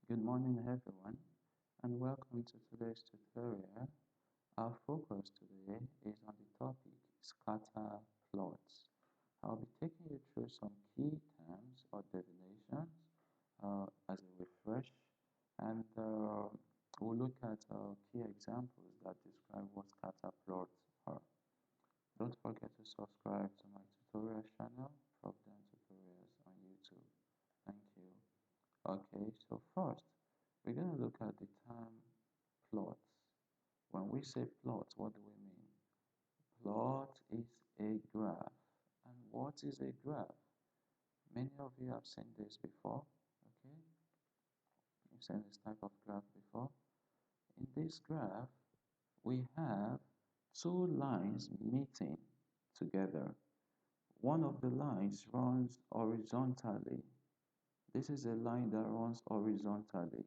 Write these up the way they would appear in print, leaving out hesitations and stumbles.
Good morning, everyone, and welcome to today's tutorial. Our focus today is on the topic scatter plots. I'll be taking you through some key terms or definitions as a refresh, and we'll look at key examples that describe what scatter plots are. Don't forget to subscribe to my tutorial channel, Problem Tutorials on YouTube. Thank you. Okay, so first, we're going to look at the term plots. When we say plot, what do we mean? Plot is a graph. And what is a graph? Many of you have seen this before, okay? You've seen this type of graph before. In this graph, we have two lines meeting together. One of the lines runs horizontally. This is a line that runs horizontally.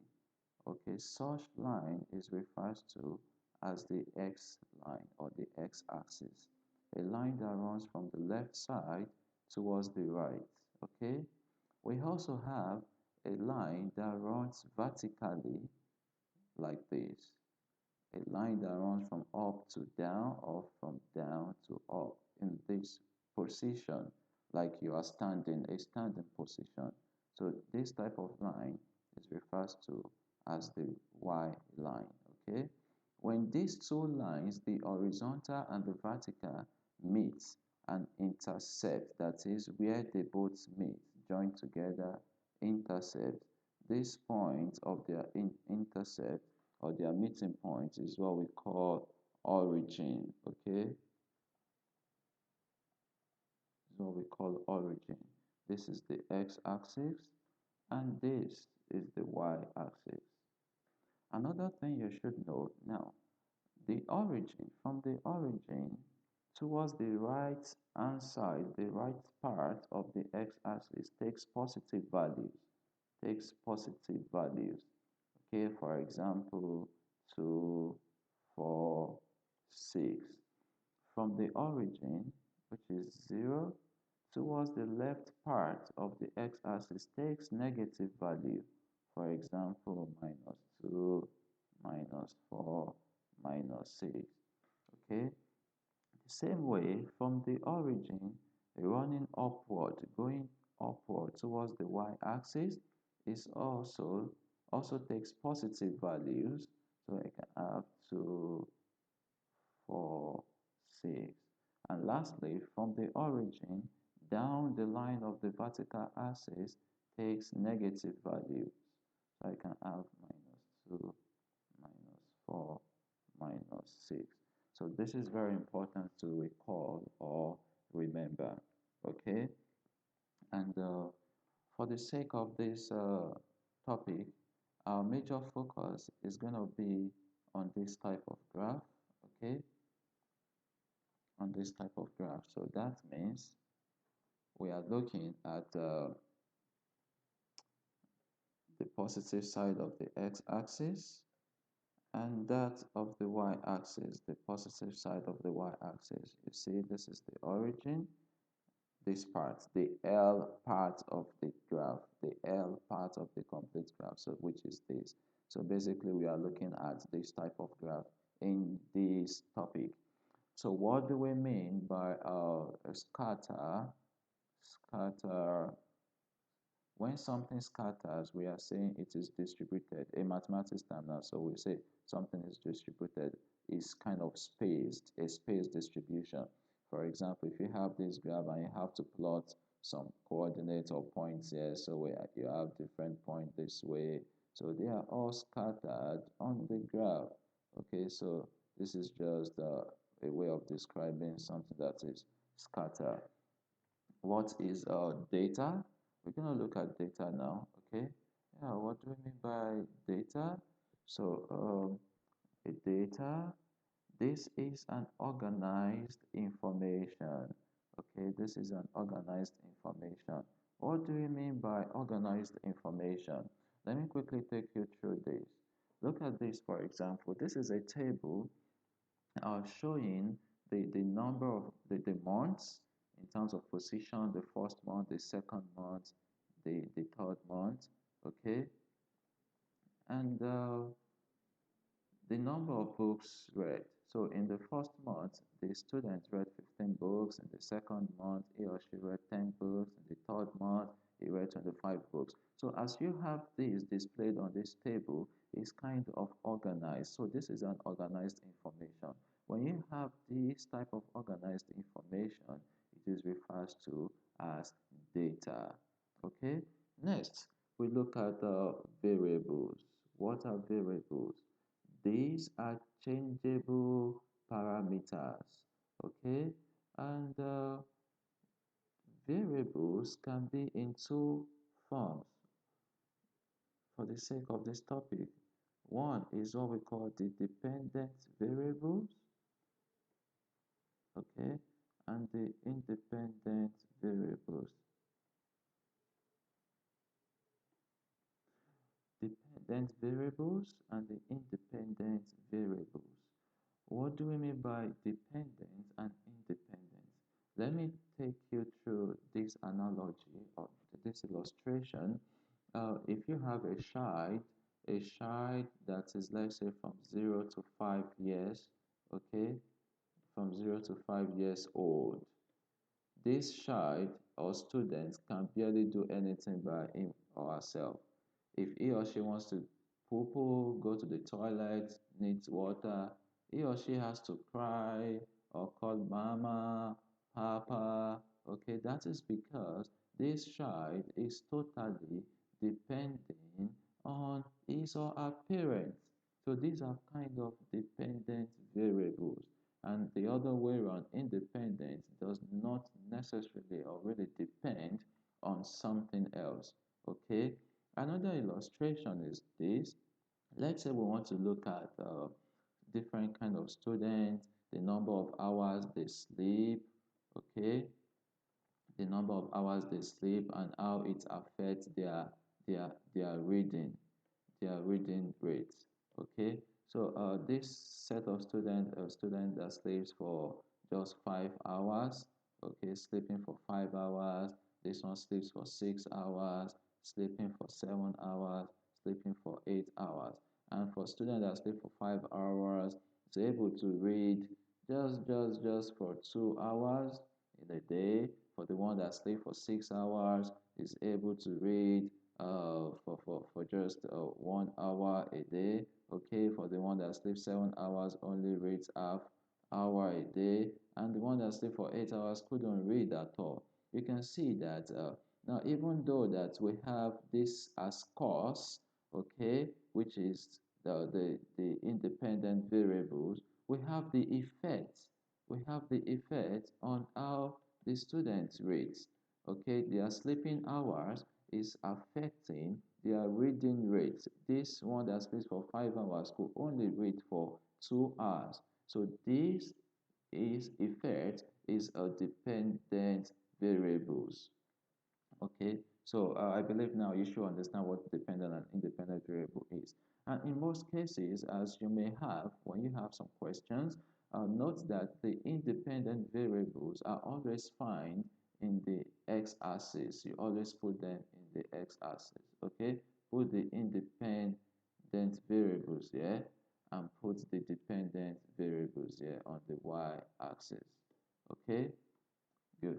Okay, such line is referred to as the x line or the x-axis. A line that runs from the left side towards the right. Okay, we also have a line that runs vertically like this. A line that runs from up to down or from down to up in this position, like you are standing, a standing position. So this type of line is referred to as the y line. Okay, when these two lines, the horizontal and the vertical, meet and intersect, that is where they both meet, join together, intercept, this point of their intercept or their meeting point is what we call origin. Okay, is what we call origin. This is the x-axis and this is the y-axis. Another thing you should note now, the origin, from the origin towards the right hand side, the right part of the x-axis takes positive values, Okay, for example, 2, 4, 6. From the origin, which is 0, towards the left part of the x-axis takes negative value. For example, -2, -4, -6. Okay? The same way, from the origin, running upward, going upward towards the y-axis is also takes positive values. So I can have 2, 4, 6. And lastly, from the origin down the line of the vertical axis takes negative values. So I can have -2, -4, -6. So this is very important to recall or remember. Okay, and for the sake of this topic, our major focus is going to be on this type of graph. Okay, on this type of graph. So that means we are looking at the positive side of the x-axis and that of the y-axis, the positive side of the y-axis. You see, this is the origin, this part, the L part of the graph, the L part of the complete graph, so which is this. So basically, we are looking at this type of graph in this topic. So what do we mean by a scatter? Scatter. When something scatters, we are saying it is distributed. A mathematics term now, so we say something is distributed is kind of spaced, a spaced distribution. For example, if you have this graph and you have to plot some coordinates or points here, so where you have different points this way, so they are all scattered on the graph. Okay, so this is just a way of describing something that is scattered. What is data? We're going to look at data now. Okay, yeah, what do we mean by data? So a data, this is an organized information. Okay, this is an organized information. What do we mean by organized information? Let me quickly take you through this. Look at this, for example. This is a table showing the number of the months in terms of position, the first month, the second month, the third month. Okay, and the number of books read. So in the first month, the student read 15 books. In the second month, he or she read 10 books. In the third month, he read 25 books. So as you have this displayed on this table, it's kind of organized. So this is an organized information. When you have this type of organized information, it is referred to as data. Okay? Next, we look at variables. What are variables? These are changeable parameters, okay? And variables can be in two forms for the sake of this topic. One is what we call the dependent variables, okay? And the independent variables. Dependent variables and the independent variables. What do we mean by dependent and independent? Let me take you through this analogy or this illustration. If you have a child that is, let's say, from 0 to 5 years, okay, from 0 to 5 years old, this child or student can barely do anything by him or herself. If he or she wants to poo, go to the toilet, needs water, he or she has to cry or call mama, papa. Okay, that is because this child is totally depending on his or her parents. So these are kind of dependent variables. And the other way around, independence does not necessarily or really depend on something else. Okay? Another illustration is this. Let's say we want to look at different kind of students, the number of hours they sleep, okay? The number of hours they sleep and how it affects their reading rates. Okay, so this set of student that sleeps for just 5 hours, okay, sleeping for 5 hours. This one sleeps for 6 hours, sleeping for 7 hours, sleeping for 8 hours. And for student that sleep for 5 hours, is able to read just for 2 hours in a day. For the one that sleep for 6 hours, is able to read for just 1 hour a day. Okay, for the one that sleeps 7 hours, only reads half hour a day, and the one that sleeps for 8 hours couldn't read at all. You can see that now, even though that we have this as cause, okay, which is the independent variables, we have the effect. We have the effect on how the students reads. Okay, their sleeping hours is affecting their reading rate. This one that sleeps for 5 hours could only read for 2 hours. So this is effect is a dependent variables. Okay, so I believe now you should understand what dependent and independent variable is. And in most cases, as you may have, when you have some questions, note that the independent variables are always found in the x-axis. You always put them in the x-axis, okay? Put the independent variables here and put the dependent variables here on the y-axis, okay? Good.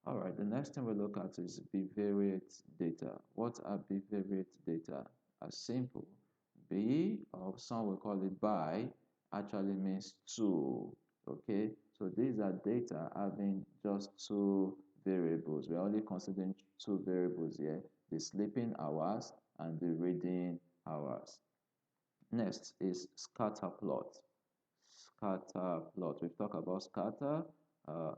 All right, the next thing we look at is bivariate data. What are bivariate data? As simple. B, or some will call it bi, actually means two. Okay, so these are data having just two variables. We're only considering two variables here, the sleeping hours and the reading hours. Next is scatter plot. Scatter plot. We've talked about scatter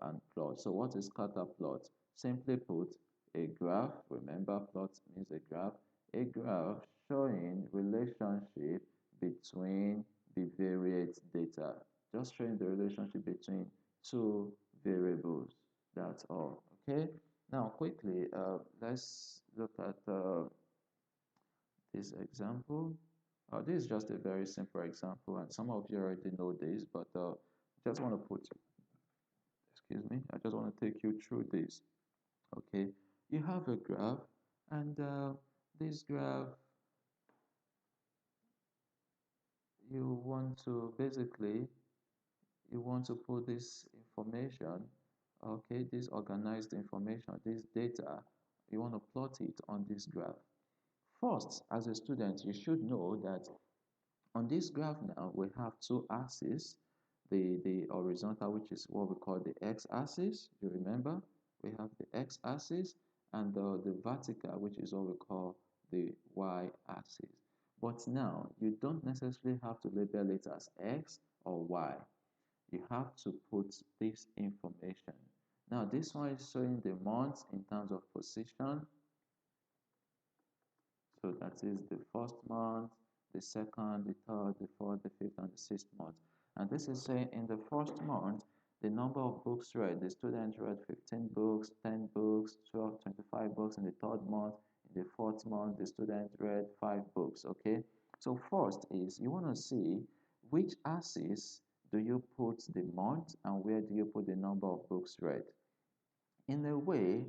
and plot. So what is scatter plot? Simply put, a graph. Remember, plot means a graph. A graph showing relationship between bivariate data. Just showing the relationship between two variables. That's all. Okay. Now, quickly, let's look at this example. This is just a very simple example, and some of you already know this, but just want to put, excuse me, I just want to take you through this. Okay, you have a graph, and this graph you want to basically you want to put this information, okay, this organized information, this data, you want to plot it on this graph. First, as a student, you should know that on this graph now, we have two axes. The horizontal, which is what we call the x-axis, you remember? We have the x-axis and the vertical, which is what we call the y-axis. But now, you don't necessarily have to label it as x or y. You have to put this information. Now, this one is showing the months in terms of position. So that is the first month, the second, the third, the fourth, the fifth, and the sixth month. And this is saying in the first month, the number of books read. The student read 15 books, 10 books, 12, 25 books in the third month. In the fourth month, the student read 5 books, okay? So first is you want to see which axis do you put the month and where do you put the number of books read. In a way,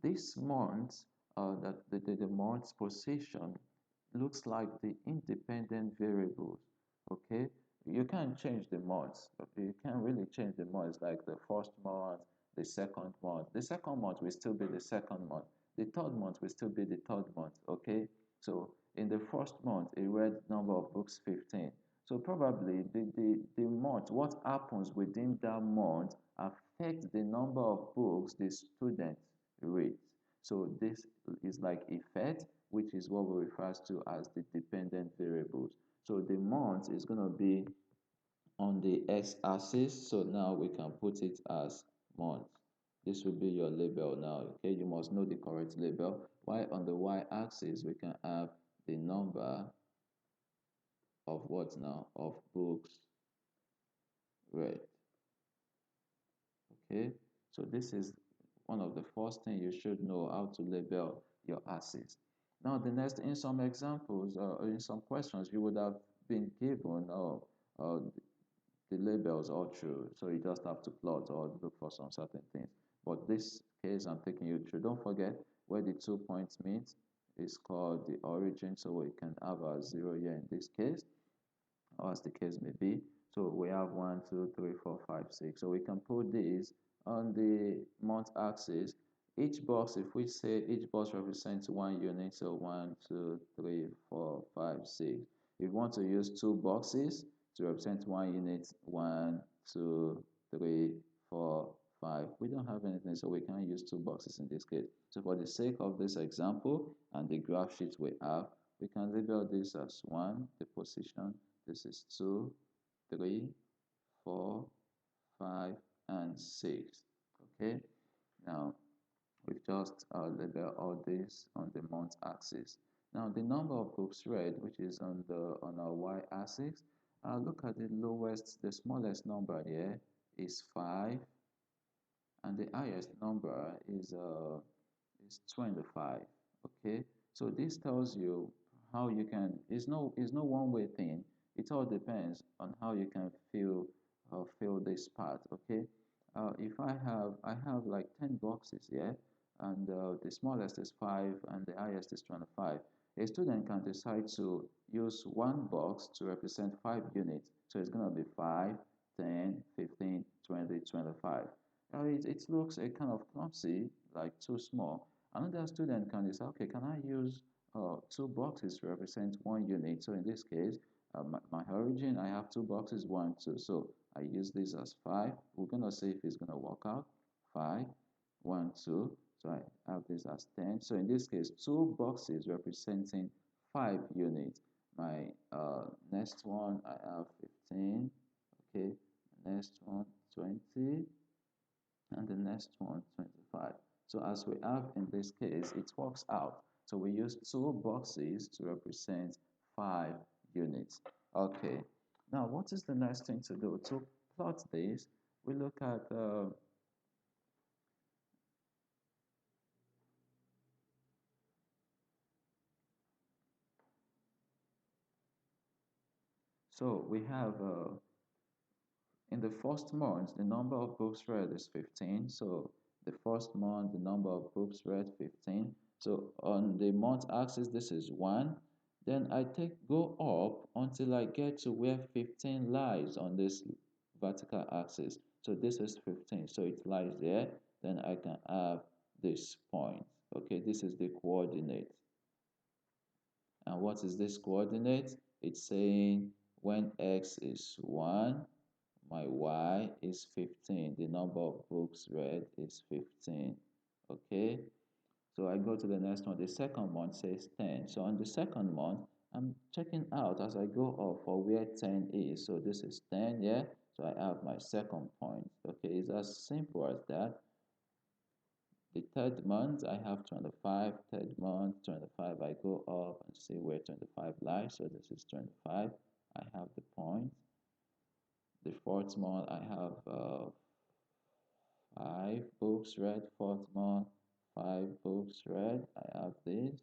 this month, that the month's position looks like the independent variables. Okay, you can't change the months. Okay? You can't really change the months like the first month, the second month. The second month will still be the second month. The third month will still be the third month. Okay, so in the first month, a read number of books 15. So probably the month, what happens within that month affects the number of books the student reads. So this is like effect, which is what we refer to as the dependent variables. So the month is going to be on the x-axis. So now we can put it as month. This will be your label now. Okay, you must know the correct label. While on the y-axis, we can have the number of what now? Of books read. Okay, so this is one of the first things you should know, how to label your axis. Now the next, in some examples or in some questions, you would have been given the labels all true, so you just have to plot or look for some certain things. But this case I'm taking you through, don't forget where the 2 points meet is called the origin, so we can have a 0 here in this case, or as the case may be. So we have 1, 2, 3, 4, 5, 6. So we can put these on the month axis. Each box, if we say each box represents 1 unit, so 1, 2, 3, 4, 5, 6. If you want to use 2 boxes to represent 1 unit, 1, 2, 3, 4, 5. We don't have anything, so we can't use 2 boxes in this case. So for the sake of this example and the graph sheet we have, we can label this as 1, the position. This is 2, 3, 4, 5, and 6. Okay, now we've just labeled all this on the month axis. Now the number of books read, which is on our y-axis, look at the lowest, the smallest number here is 5, and the highest number is 25. Okay, so this tells you how you can, it's no one way thing. It all depends on how you can fill this part. Okay, if I have like 10 boxes here, and the smallest is 5 and the highest is 25. A student can decide to use one box to represent 5 units, so it's going to be 5, 10, 15, 20, 25. Now it looks a kind of clumsy, like too small. Another student can decide, okay, can I use 2 boxes to represent 1 unit? So in this case, my origin, I have 2 boxes, 1, 2. So I use this as 5. We're going to see if it's going to work out. 5, 1, 2. So I have this as 10. So in this case, 2 boxes representing 5 units. My next one, I have 15. Okay, next one, 20. And the next one, 25. So as we have in this case, it works out. So we use 2 boxes to represent 5 units. Okay, now what is the next thing to do? To plot this, we look at so we have in the first month, the number of books read is 15. So the first month, the number of books read 15. So on the month axis, this is 1. Then I go up until I get to where 15 lies on this vertical axis. So this is 15. So it lies there. Then I can have this point. Okay, this is the coordinate. And what is this coordinate? It's saying when x is 1, my y is 15. The number of books read is 15. Okay? So I go to the next one. The second month says 10. So on the second month, I'm checking out as I go up for where 10 is. So this is 10, yeah? So I have my second point. Okay, it's as simple as that. The third month, I have 25. Third month, 25. I go up and see where 25 lies. So this is 25. I have the point. The fourth month, I have 5 books read. Fourth month, 5 books read. I have this.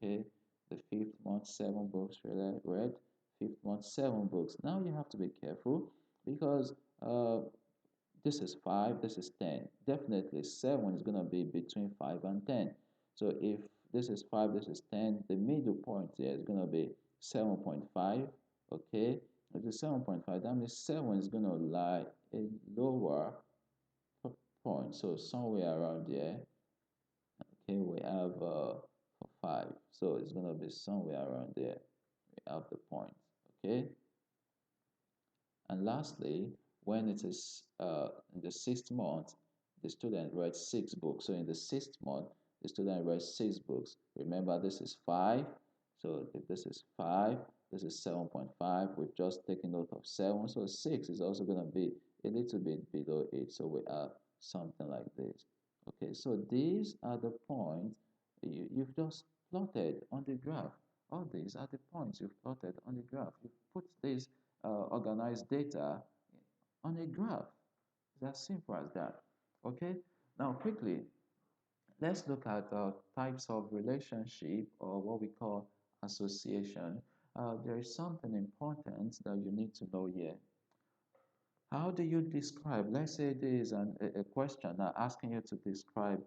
Okay. The fifth month, 7 books read. Fifth month, 7 books. Now you have to be careful because this is 5, this is 10. Definitely 7 is going to be between 5 and 10. So if this is 5, this is 10, the middle point here is going to be 7.5. Okay, if it's 7.5, that means 7 is going to lie a lower point. So somewhere around there, okay, we have 5. So it's going to be somewhere around there. We have the point. Okay. And lastly, when it is in the sixth month, the student writes 6 books. So in the sixth month, the student writes 6 books. Remember, this is 5. So if this is 5, this is 7.5. We've just taken note of 7. So 6 is also going to be a little bit below 8. So we have something like this. Okay, so these are the points you've just plotted on the graph. All these are the points you've plotted on the graph. You've put this organized data on a graph. It's as simple as that. Okay, now quickly, let's look at types of relationship or what we call association. There is something important that you need to know here. How do you describe, let's say there is a question asking you to describe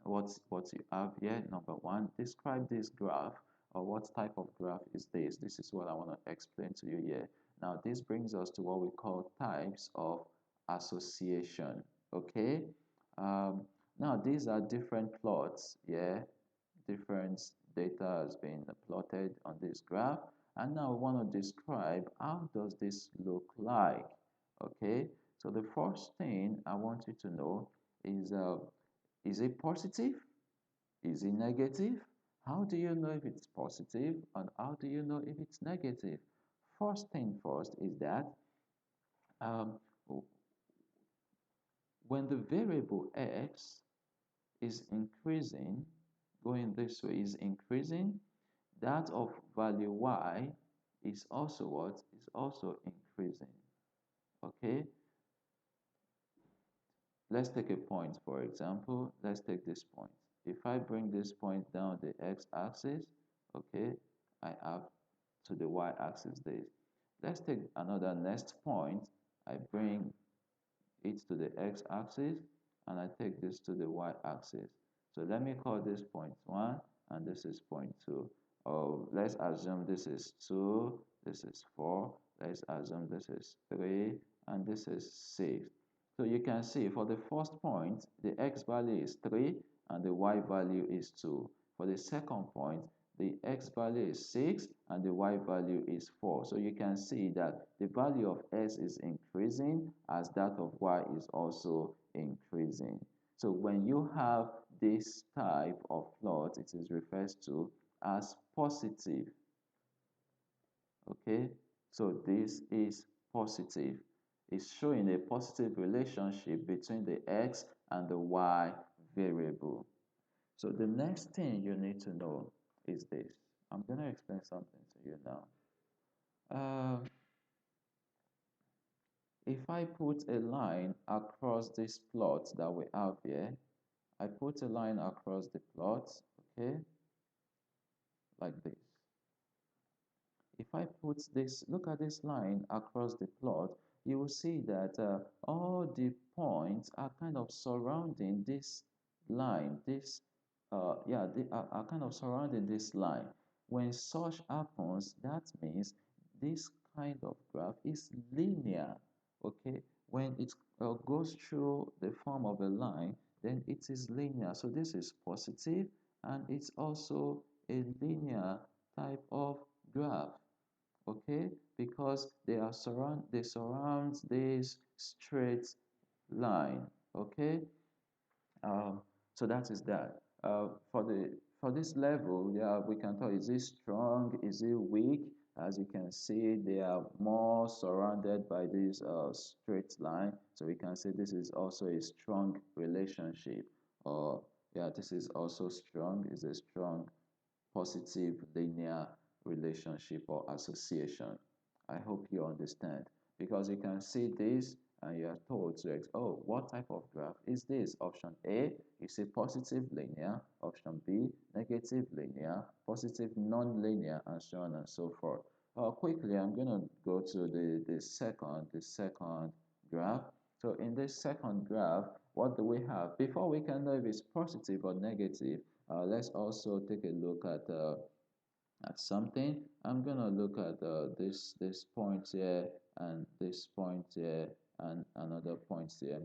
what you have here. Number one, describe this graph, or what type of graph is this. This is what I want to explain to you here. Now this brings us to what we call types of association. Okay, now these are different plots. Yeah, different data has been plotted on this graph, and now we want to describe how does this look like. Okay, so the first thing I want you to know is it positive? Is it negative? How do you know if it's positive, and how do you know if it's negative? First thing first is that um, when the variable x is increasing, going this way is increasing, that of value y is also what? Is also increasing. Okay? Let's take a point, for example. Let's take this point. If I bring this point down the x-axis, okay, I have to the y-axis this. Let's take another next point. I bring it to the x-axis, and I take this to the y-axis. So let me call this point 1, and this is point 2. Oh, let's assume this is 2, this is 4. Let's assume this is 3, and this is 6. So you can see for the first point, the x value is 3 and the y value is 2. For the second point, the x value is 6 and the y value is 4. So you can see that the value of s is increasing as that of y is also increasing. So when you have this type of plot, it is referred to as positive. Okay, so this is positive. It's showing a positive relationship between the x and the y variable. So the next thing you need to know is this. I'm going to explain something to you now. If I put a line across this plot that we have here, I put a line across the plot, okay, like this. If I put this, look at this line across the plot, you will see that all the points are kind of surrounding this line. This, yeah, they are kind of surrounding this line. when such happens, that means this kind of graph is linear. Okay, when it goes through the form of a line, then it is linear. So this is positive, and it's also a linear type of graph. Okay, because they surround this straight line. Okay, um, so that is that. For this level, yeah, we can tell, is it strong, is it weak? As you can see, they are more surrounded by this straight line. So we can say this is also a strong relationship. Or yeah, this is also strong, is a strong positive linear relationship or association. I hope you understand, because you can see this and you are told to, oh, what type of graph is this? Option A, you see positive linear. Option B, negative linear, positive non-linear, and so on and so forth. Quickly, I'm going to go to the second graph. So in this second graph, what do we have? Before we can know if it's positive or negative, let's also take a look at something. I'm gonna look at this point here and this point here and another point here.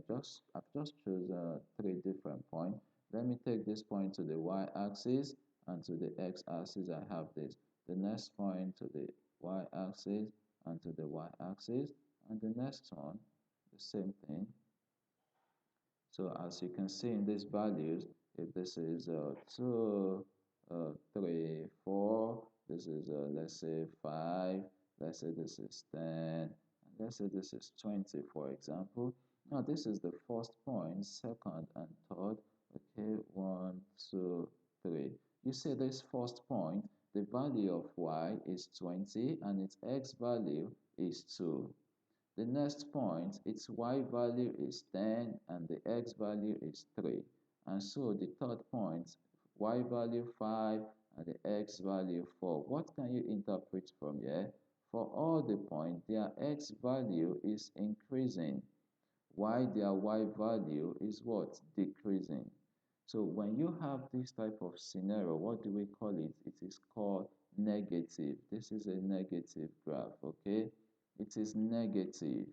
I've just chosen three different points. Let me take this point to the y-axis, and to the x-axis I have this. The next point to the y-axis and to the y-axis, and the next one the same thing. So as you can see in these values, if this is 2, 3, 4, this is let's say 5, let's say this is 10, and let's say this is 20, for example. Now this is the first point, second and third. Okay, 1, 2, 3. You see this first point, the value of y is 20 and its x value is 2. The next point, its y value is 10 and the x value is 3. And so the third point, y value 5 and the x value 4. What can you interpret from here? For all the points, their x value is increasing, while their y value is what? Decreasing. So when you have this type of scenario, what do we call it? It is called negative. This is a negative graph, okay? It is negative.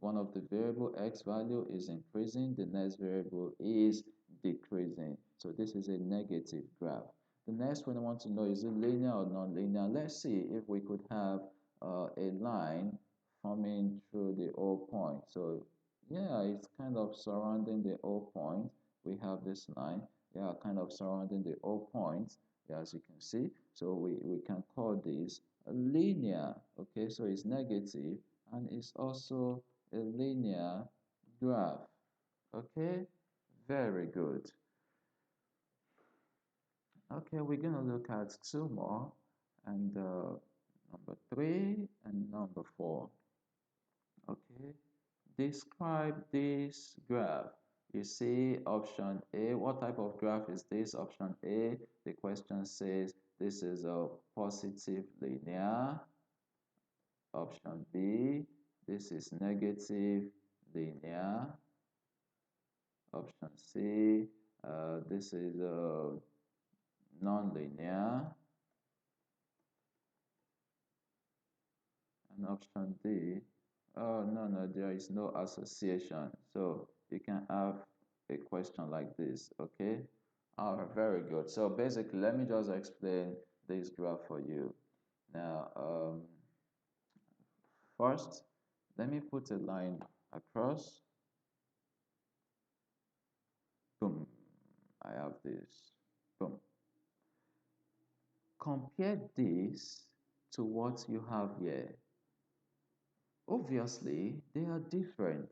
One of the variable x value is increasing, the next variable is decreasing. So this is a negative graph. The next one I want to know, is it linear or non-linear? Let's see if we could have a line forming through the O point. So yeah, it's kind of surrounding the O point. We have this line, yeah, kind of surrounding the O point, yeah, as you can see. So we can call this a linear, okay? So it's negative and it's also a linear graph. Okay, very good. Okay, we're gonna look at two more, and number 3 and number 4. Okay, describe this graph. You see option A. What type of graph is this? Option A, the question says this is a positive linear. Option B, this is negative linear. Option C, this is non-linear. And option D, oh, no, there is no association. So you can have a question like this, okay? All right, very good. So basically, let me just explain this graph for you. Now, first, let me put a line across. Boom, I have this. Boom. Compare this to what you have here. Obviously, they are different.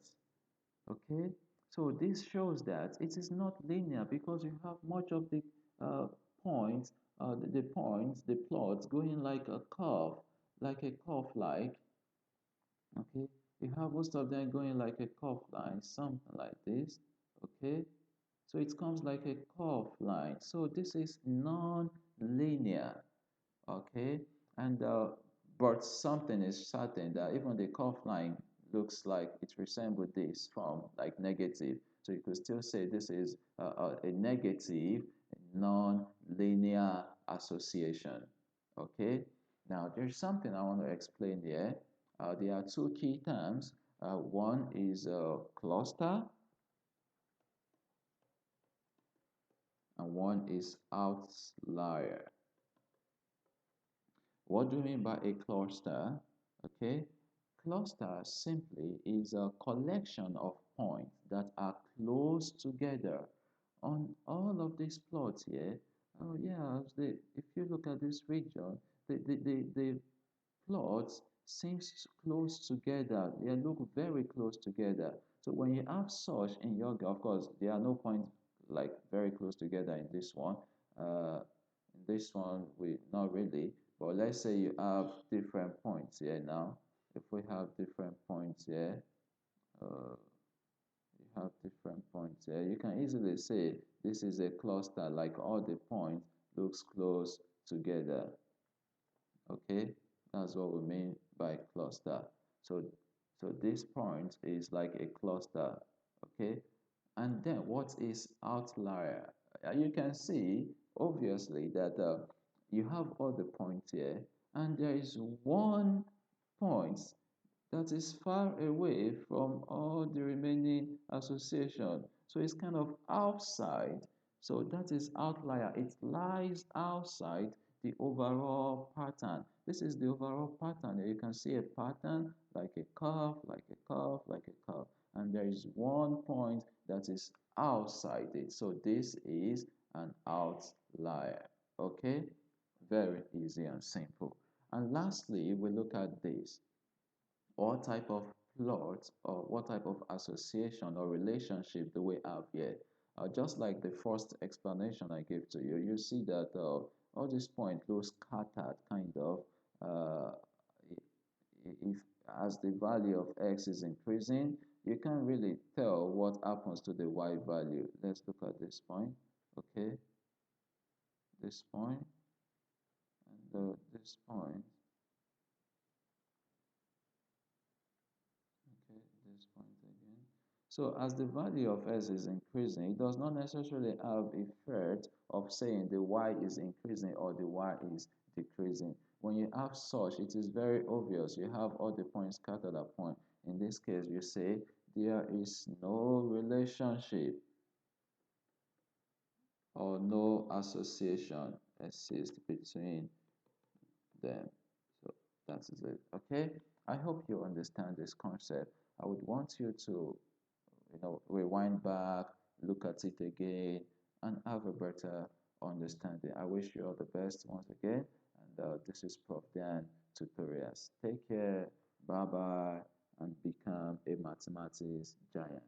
Okay, so this shows that it is not linear because you have much of the points, the plots going like a curve, like. Okay, you have most of them going like a curve line, something like this. Okay, so it comes like a curve line. So this is non-linear. Okay, and but something is certain, that even the curve line looks like it resembles this from like negative, so you could still say this is a negative non-linear linear association. Okay, now there's something I want to explain here. There are two key terms. One is cluster and one is outlier. What do you mean by a cluster? Okay, cluster simply is a collection of points that are close together on all of these plots here. Oh yeah, if you look at this region, the plots seems close together. They look very close together. So when you have such in your, of course, there are no points like very close together in this one. In this one, we not really. But let's say you have different points here now. If we have different points here, uh, you have different points here. You can easily say this is a cluster, like all the points looks close together. Okay, that's what we mean by cluster. So so this point is like a cluster. Okay, and then what is outlier? You can see obviously that you have all the points here and there is one point that is far away from all the remaining association. So it's kind of outside. So that is outlier. It lies outside the overall pattern. This is the overall pattern. You can see a pattern like a curve, like a curve, like a curve. And there is one point that is outside it. So this is an outlier. Okay? Very easy and simple. And lastly, we look at this. What type of plot or what type of association or relationship do we have here? Just like the first explanation I gave to you, you see that all these points look scattered, kind of. Uh, if as the value of x is increasing, you can't really tell what happens to the y value. Let's look at this point. Okay, this point and this point. Okay, this point again. So as the value of s is increasing, it does not necessarily have effect of saying the y is increasing or the y is decreasing. When you have such, it is very obvious. You have all the points scattered at point. In this case, you say there is no relationship or no association exists between them. So that is it. Okay. I hope you understand this concept. I would want you to rewind back, look at it again, and have a better understanding. I wish you all the best once again. And this is Prof. Dan Tutorials. Take care, bye bye, and become a mathematics giant.